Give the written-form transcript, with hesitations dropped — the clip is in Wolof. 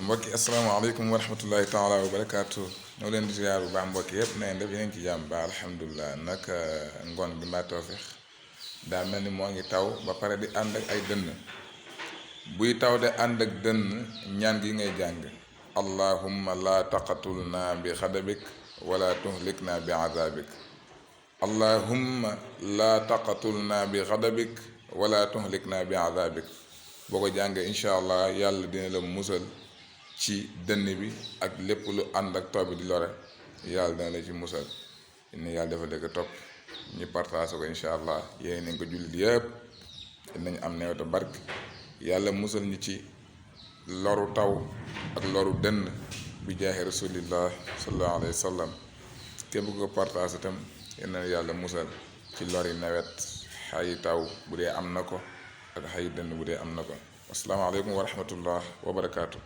mbokki asalaamaaleykum wa rahmatullahi taala wa barakaatu ñoo leen di ziar bu baax mbokki yëpp na ngeen def yéen ci jàmm ba alhamdulilah nag ngoon bi mbaa tawfiix daa mel ni moo ngi taw ba pare di ànd ak ay dënn buy taw de ànd ak dënn ñaan gi ngay jàng allahumma la taqatulna bi xadabik wala tuhlikna bi azabik allahumma la taqatulna bi xadabik wala tuhlikna bi azabik boo ko jàngee incha allah yàlla dina la musal ci dënn bi ak lépp lu ànd ak taw bi di lore yàlla dina la ci musal ni yàlla dafa dëgg topp ñu partage ko incha allah yéen nañ ko jullit yëpp nañ am newta barke yàlla musal ñu ci loru taw ak loru dënn bi jaaxe rasulillah sallallahu alayhi wa sallam képp ko partage itam yéen na yàlla musal ci lori nawet xayi taw bu dee am na ko ak xayi dënn bu dee am na ko asalaamaaleykum wa rahmatullah wa barakaatu.